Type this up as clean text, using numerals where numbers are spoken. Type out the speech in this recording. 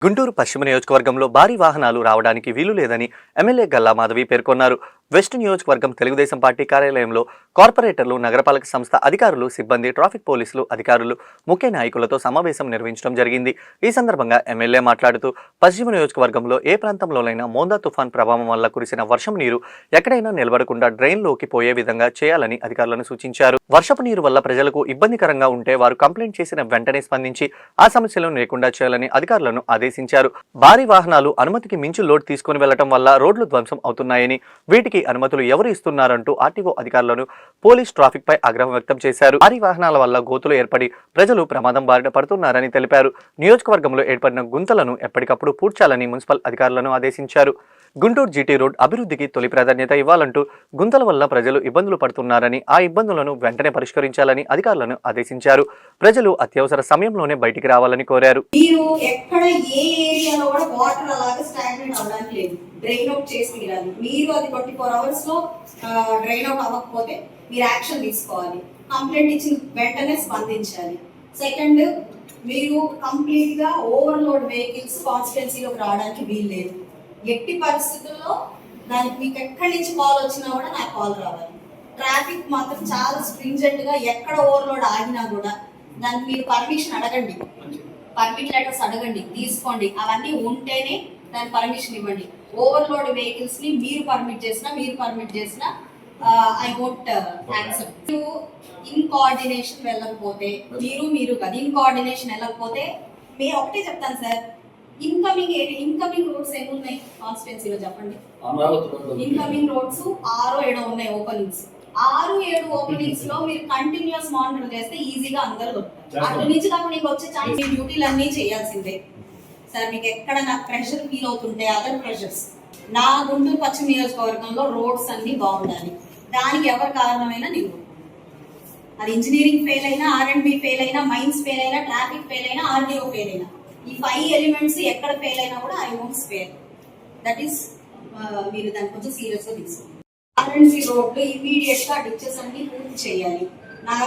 గుంటూరు పశ్చిమ నియోజకవర్గంలో భారీ వాహనాలు రావడానికి వీలు లేదని ఎమ్మెల్యే గల్లా మాధవి పేర్కొన్నారు. వెస్ట్ నియోజకవర్గం తెలుగుదేశం పార్టీ కార్యాలయంలో కార్పొరేటర్లు, నగరపాలక సంస్థ అధికారులు, సిబ్బంది, ట్రాఫిక్ పోలీసులు అధికారులు, ముఖ్య నాయకులతో సమావేశం నిర్వహించడం జరిగింది. ఈ సందర్భంగా ఎమ్మెల్యే మాట్లాడుతూ పశ్చిమ నియోజకవర్గంలో ఏ ప్రాంతంలోనైనా మోందా తుఫాన్ ప్రభావం వల్ల కురిసిన వర్షం నీరు ఎక్కడైనా నిలబడకుండా డ్రైన్లోకి పోయే విధంగా చేయాలని అధికారులను సూచించారు. వర్షపు నీరు వల్ల ప్రజలకు ఇబ్బందికరంగా ఉంటే వారు కంప్లైంట్ చేసిన వెంటనే స్పందించి ఆ సమస్యలను లేకుండా చేయాలని అధికారులను ఆదేశించారు. భారీ వాహనాలు అనుమతికి మించి లోడ్ తీసుకుని వెళ్లడం వల్ల రోడ్లు ధ్వంసం అవుతున్నాయని, వీటికి అనుమతులు ఎవరు ఇస్తున్నారంటూ ఆర్టీఓ అధికారులను, పోలీస్ ట్రాఫిక్ పై ఆగ్రహం వ్యక్తం చేశారు. భారీ వాహనాల వల్ల గోతులు ఏర్పడి ప్రజలు ప్రమాదం బారిన పడుతున్నారని తెలిపారు. నియోజకవర్గంలో ఏర్పడిన గుంతలను ఎప్పటికప్పుడు పూడ్చాలని మున్సిపల్ అధికారులను ఆదేశించారు. గుంటూరు జీటీ రోడ్ అభివృద్ధికి తొలి ప్రాధాన్యత ఇవ్వాలంటూ గుంతల వల్ల ప్రజలు ఇబ్బందులు పడుతున్నారని, ఆ ఇబ్బందులను వెంటనే పరిష్కరించాలని అధికారులను ఆదేశించారు. ప్రజలు అత్యవసర సమయంలోనే బయటికి రావాలని కోరారు. డ్రైన్ అవుట్ చేసి తీరాలి. మీరు అది 24 hours లో డ్రైన్ అవుట్ అవ్వకపోతే మీరు యాక్షన్ తీసుకోవాలి. కంప్లైంట్ ఇచ్చిన వెంటనే స్పందించాలి. సెకండ్, మీరు కంప్లీట్ గా ఓవర్లోడ్ వెహికల్స్ కాన్స్టిట్యున్సీలోకి రావడానికి వీలు లేదు. ఎట్టి పరిస్థితుల్లో దానికి మీకు ఎక్కడి నుంచి కాల్ వచ్చినా కూడా నాకు కాల్ రావాలి. ట్రాఫిక్ మాత్రం చాలా స్ట్రింజెంట్ గా ఎక్కడ ఓవర్లోడ్ ఆగినా కూడా దానికి మీరు పర్మిషన్ అడగండి, పర్మిట్ లెటర్స్ అడగండి, తీసుకోండి. అవన్నీ ఉంటేనే దాని పర్మిషన్ ఇవ్వండి. ఓవర్లోడ్ వెహికల్స్ ని మీరు పర్మిట్ చేసినా I won't accept. In coordination వెళ్ళకపోతే మీరు కదా ఇన్ కోఆర్డినేషన్ వెళ్ళకపోతే మీరు ఒకటే చెప్తాను సార్, ఇన్కమింగ్ రోడ్స్ ఏమున్నాయి కాన్స్టిట్యున్సీలో చెప్పండి. ఇన్కమింగ్ రోడ్స్ 6-7 ఉన్నాయి ఓపెనింగ్స్. 6-7 ఓపెనింగ్స్ లో మీరు కంటిన్యూస్ మానిటర్ చేస్తే ఈజీగా అందరూ దొరుకుతారు. అటు నుంచి కాకుండా మీకు వచ్చే ఛాన్స్ మీ డ్యూటీలు అన్నీ చేయాల్సిందే సార్. మీకు ఎక్కడ నాకు ప్రెషర్ ఫీల్ అవుతుంటే అదర్ ప్రెషర్స్, నా గుంటూరు పశ్చిమ నియోజకవర్గంలో రోడ్స్ అన్ని బాగుండాలి. దానికి ఎవరు కారణమైనా నేను, అది ఇంజనీరింగ్ ఫెయిల్ అయినా, R&B ఫెయిల్ అయినా, మైన్స్ ఫెయిల్ అయినా, ట్రాఫిక్ ఫెయిల్ అయినా, RDO ఫెయిల్ అయినా, ఈ 5 ఎలిమెంట్స్ ఎక్కడ ఫెయిల్ అయినా కూడా I won't spare. That is మీరు దాన్ని కొంచెం సీరియస్ గా తీసుకోండి. R&B రోడ్లు ఇమీడియట్ గా డిచెస్ అన్ని పూర్తి చేయాలి. నా